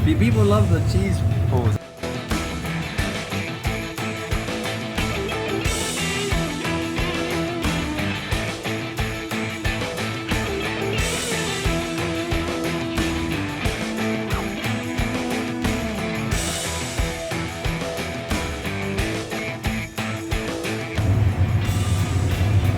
People love the cheese balls.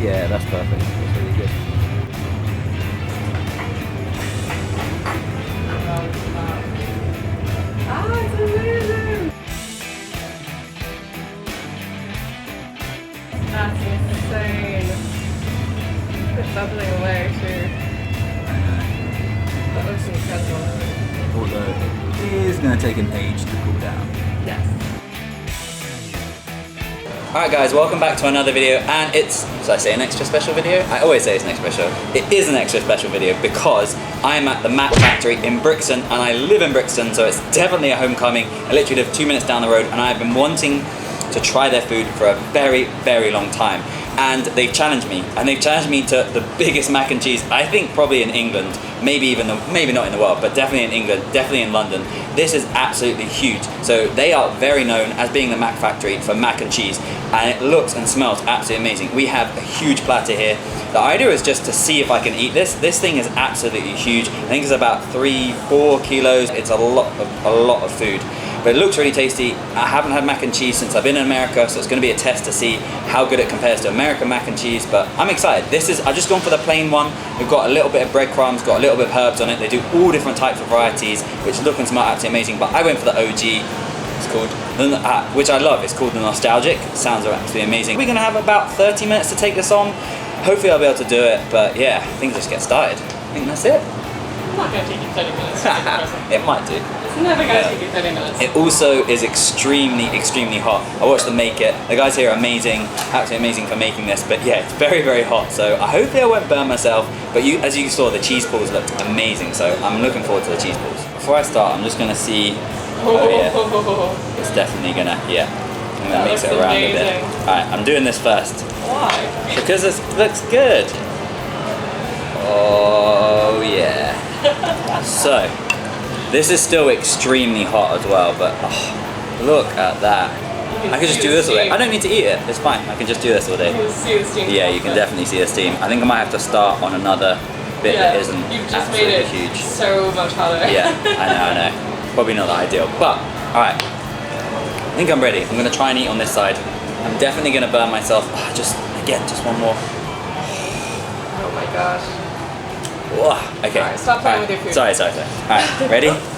Yeah, that's perfect. That's really good. Ah, it's amazing! That's insane. It's bubbling away too. That looks incredible. Although it is going to take an age to cool down. Yes. Alright guys, welcome back to another video, and it's, should I say an extra special video? I always say it's an extra special. It is an extra special video because I'm at the Mac Factory in Brixton, and I live in Brixton, so it's definitely a homecoming. I literally live 2 minutes down the road, and I've been wanting to try their food for a very, very long time. And they've challenged me, to the biggest mac and cheese, I think probably in England, maybe not in the world, but definitely in England, definitely in London. This is absolutely huge. So they are very known as being the Mac Factory for mac and cheese, and it looks and smells absolutely amazing. We have a huge platter here. The idea is just to see if I can eat this. This thing is absolutely huge. I think it's about 3-4 kilos. It's a lot of food. But it looks really tasty. I haven't had mac and cheese since I've been in America, so it's going to be a test to see how good it compares to American mac and cheese, but I'm excited. I've just gone for the plain one. We've got a little bit of breadcrumbs, got a little bit of herbs on it. They do all different types of varieties, which look and smell absolutely amazing, but I went for the OG. It's called, which I love, it's called the Nostalgic. Sounds absolutely amazing. We're going to have about 30 minutes to take this on. Hopefully I'll be able to do it, but yeah, I think just get started. I think that's it. It's not going to take you 30 minutes to take the present. It might do. It's never going to take you 30 minutes. It also is extremely hot. I watched them make it. The guys here are amazing, absolutely amazing for making this, but yeah, it's very, very hot, so hopefully I won't burn myself, but as you saw, the cheese balls looked amazing, so I'm looking forward to the cheese balls. Before I start, I'm just going to see, oh yeah, it's definitely going to, yeah, I'm going to mix it around a bit. Alright, I'm doing this first. Why? Because it looks good. Oh yeah. So, this is still extremely hot as well, but look at that. I can just do this all day. I don't need to eat it, it's fine. I can just do this all day. You can see the steam. Yeah, you can definitely see the steam. I think I might have to start on another bit that isn't you've just absolutely made it huge. so much hotter. Yeah, I know. Probably not the ideal, but alright. I think I'm ready. I'm going to try and eat on this side. I'm definitely going to burn myself. Just one more. Oh my gosh. Whoa. Okay. Alright, stop playing with your food. Sorry. Alright, ready? Yeah.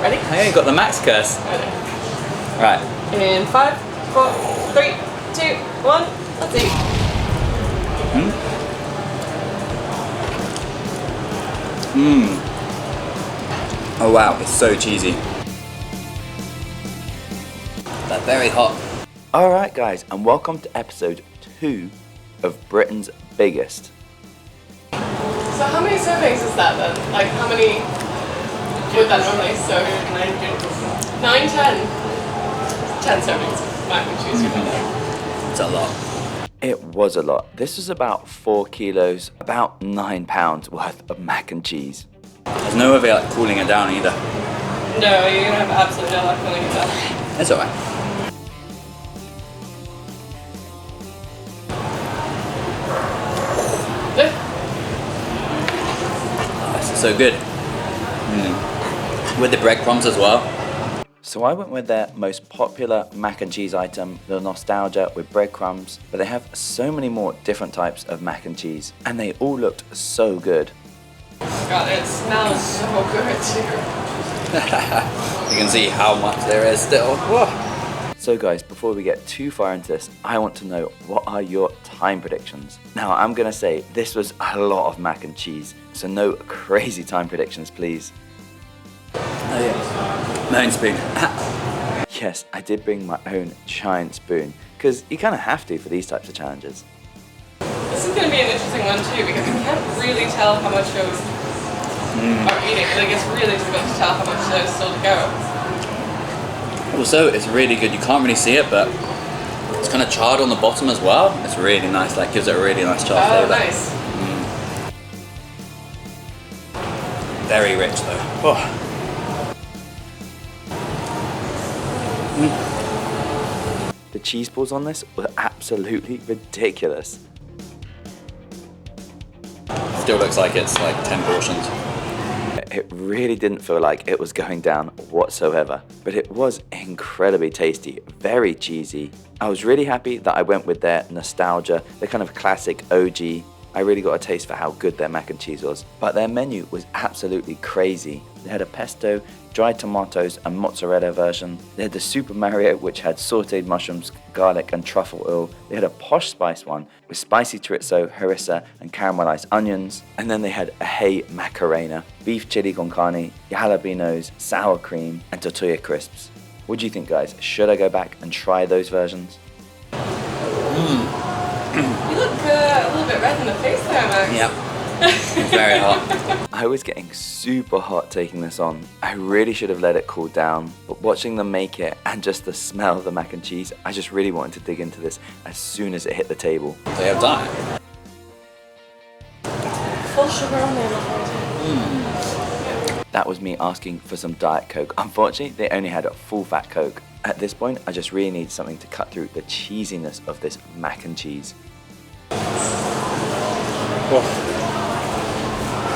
Ready? I only got the max curse. Ready. Right. In 5, 4, 3, 2, 1, let's eat. Oh wow, it's so cheesy. They're very hot. Alright guys, and welcome to episode 2 of Britain's Biggest. So how many servings is that then? Like how many would that normally serve? 9, 10. 10 servings of mac and cheese. It's a lot. It was a lot. This was about 4 kilos, about £9 worth of mac and cheese. There's no way of like cooling it down either. No, you're gonna have absolutely no luck cooling it down. It's alright. This is so good. With the breadcrumbs as well. So I went with their most popular mac and cheese item, the Nostalgia with breadcrumbs, but they have so many more different types of mac and cheese, and they all looked so good. God, it smells so good too. You can see how much there is still. Whoa. So guys, before we get too far into this, I want to know, what are your time predictions? Now I'm gonna say this was a lot of mac and cheese, so no crazy time predictions please. Oh yeah, my own spoon. Yes, I did bring my own giant spoon, because you kind of have to for these types of challenges. This is going to be an interesting one too, because you can't really tell how much you are eating. Like, it's really difficult to tell how much there's still to go. Also, it's really good. You can't really see it, but it's kind of charred on the bottom as well. It's really nice. Like, gives it a really nice charred flavor. Oh, nice. Very rich though. Oh. The cheese balls on this were absolutely ridiculous. Still looks like it's like 10 portions. It really didn't feel like it was going down whatsoever, but it was incredibly tasty, very cheesy. I was really happy that I went with their nostalgia, the kind of classic OG. I really got a taste for how good their mac and cheese was. But their menu was absolutely crazy. They had a pesto, dried tomatoes and mozzarella version. They had the Super Mario, which had sauteed mushrooms, garlic and truffle oil. They had a posh spice one with spicy chorizo, harissa and caramelized onions. And then they had a hey macarena, beef chili con carne, jalapenos, sour cream and tortilla crisps. What do you think, guys? Should I go back and try those versions? You look a little bit red in the face there, Max. Yep. Very hot. I was getting super hot taking this on. I really should have let it cool down, but watching them make it and just the smell of the mac and cheese, I just really wanted to dig into this as soon as it hit the table. They have diet. Full sugar on there, That was me asking for some Diet Coke. Unfortunately, they only had a full fat Coke. At this point, I just really need something to cut through the cheesiness of this mac and cheese. Oh.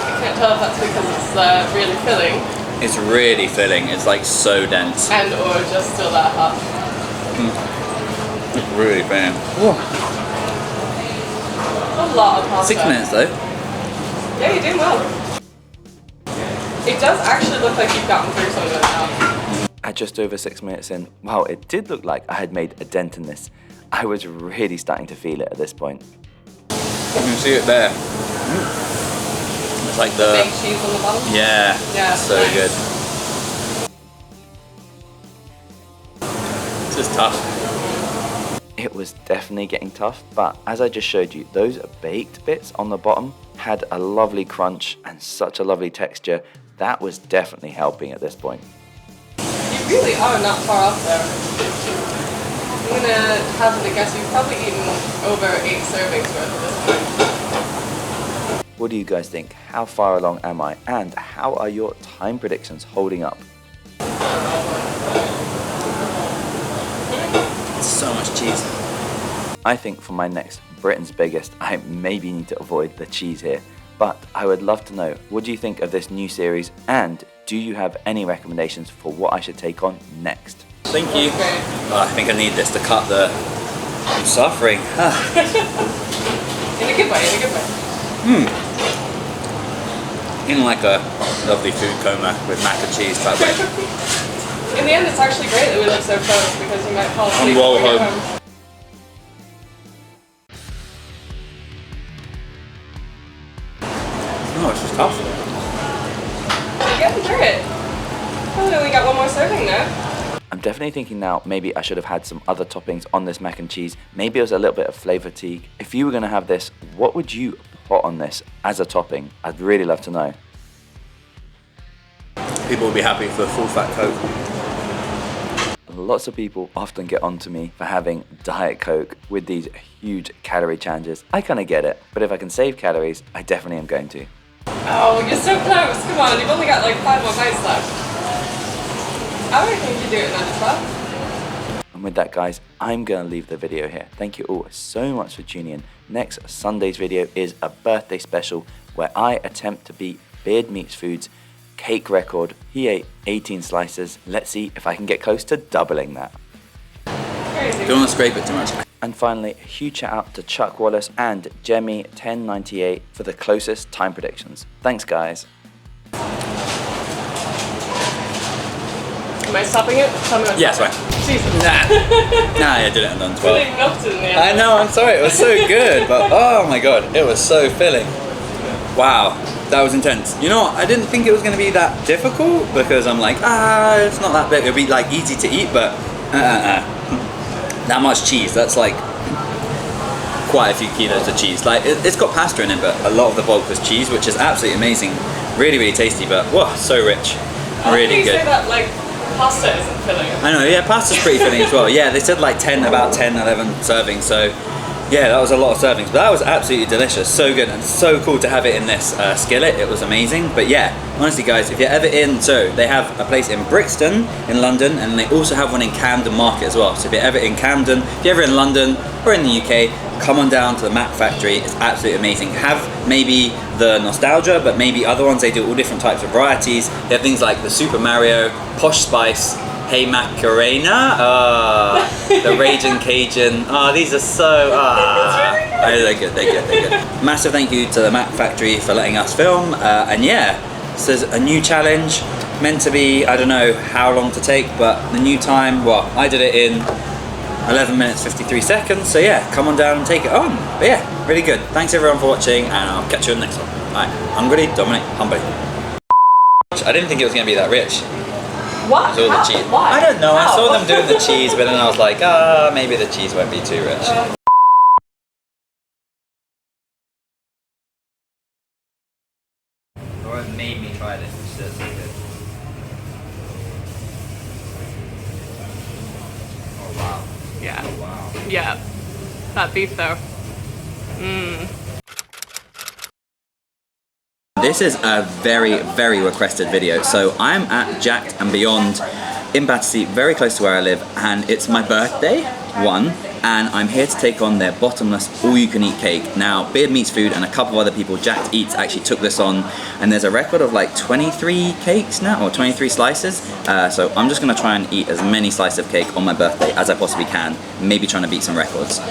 I can't tell if that's because it's really filling It's really filling. It's like so dense. and or just still that hot. It's really filling. A lot of pasta. 6 minutes though. Yeah, you're doing well. It does actually look like you've gotten through some of it now. At just over 6 minutes in, wow, it did look like I had made a dent in this. I was really starting to feel it at this point. You can see it there. It's like the Big cheese on the bottom. Yeah. Yeah, So nice. good. This is tough. It was definitely getting tough, but as I just showed you, those baked bits on the bottom had a lovely crunch and such a lovely texture. That was definitely helping at this point. You really are not far off there. I'm gonna hazard a guess you've probably eaten over 8 servings worth at this point. What do you guys think? How far along am I? And how are your time predictions holding up? So much cheese. I think for my next Britain's Biggest, I maybe need to avoid the cheese here. But I would love to know, what do you think of this new series? And do you have any recommendations for what I should take on next? Thank you. Okay. Oh, I think I need this to cut the... I'm suffering. In a good way, in a good way. In like a lovely food coma with mac and cheese type way. In the end, it's actually great that we live so close because you might fall asleep roll when we get home. home. No, it's just tough. You're getting through it. Probably only got one more serving now. I'm definitely thinking now maybe I should have had some other toppings on this mac and cheese. Maybe it was a little bit of flavor fatigue. If you were going to have this, what would you put on this as a topping? I'd really love to know. People will be happy for a full fat Coke. Lots of people often get onto me for having Diet Coke with these huge calorie challenges. I kind of get it, but if I can save calories, I definitely am going to. Oh, you're so close. Come on, you've only got like 5 more bites left. I reckon you could do it in under 12. And with that, guys, I'm going to leave the video here. Thank you all so much for tuning in. Next Sunday's video is a birthday special where I attempt to beat Beard Meats Foods' cake record. He ate 18 slices. Let's see if I can get close to doubling that. Crazy. Don't want to scrape it too much. And finally, a huge shout out to Chuck Wallace and Jemmy1098 for the closest time predictions. Thanks, guys. Am I stopping it? Tell me when to Yeah, stop sorry. it. Jesus. Nah, I did it and done 12. Really melted in the end. I know, I'm sorry, it was so good, but oh my god, it was so filling. Wow, that was intense. You know what, I didn't think it was going to be that difficult because I'm like, it's not that big. It'll be like easy to eat, but that much cheese, that's like quite a few kilos of cheese. Like it's got pasta in it, but a lot of the bulk was cheese, which is absolutely amazing. Really, really tasty, but whoa, so rich. Really you good. say that like pasta isn't filling? I know, yeah, pasta's pretty filling as well. Yeah, they said like about 10, 11 servings, so Yeah, that was a lot of servings, but that was absolutely delicious. So good and so cool to have it in this skillet. It was amazing. But yeah, honestly guys, if you're ever in, so they have a place in Brixton in London, and they also have one in Camden Market as well. So if you're ever in Camden, if you're ever in London or in the UK, come on down to the Mac Factory. It's absolutely amazing. Have maybe the nostalgia, but maybe other ones. They do all different types of varieties. They have things like the Super Mario, Posh Spice, Hey Macarena, the Raging Cajun. Oh, these are so, they're good, they're good. Massive thank you to the Mac Factory for letting us film. And yeah, this is a new challenge, meant to be, I don't know how long to take, but the new time, well, I did it in 11 minutes 53 seconds, so yeah, come on down and take it on. But yeah, really good. Thanks everyone for watching, and I'll catch you in the next one. Alright, hungry, Dominic, humbly. I didn't think it was going to be that rich. What? All the cheese. Why? I don't know, I How? saw them doing the cheese, but then I was like, maybe the cheese won't be too rich. Laura made me try this, which is so good. Oh wow. Yeah. Oh wow. Yeah. That beef though. Mmm. This is a very, very requested video. So I'm at Jacked and Beyond in Battersea, very close to where I live, and it's my birthday, and I'm here to take on their bottomless all-you-can-eat cake. Now, Beard Meats Food and a couple of other people, Jacked Eats, actually took this on, and there's a record of like 23 cakes now, or 23 slices. So I'm just gonna try and eat as many slices of cake on my birthday as I possibly can, maybe trying to beat some records.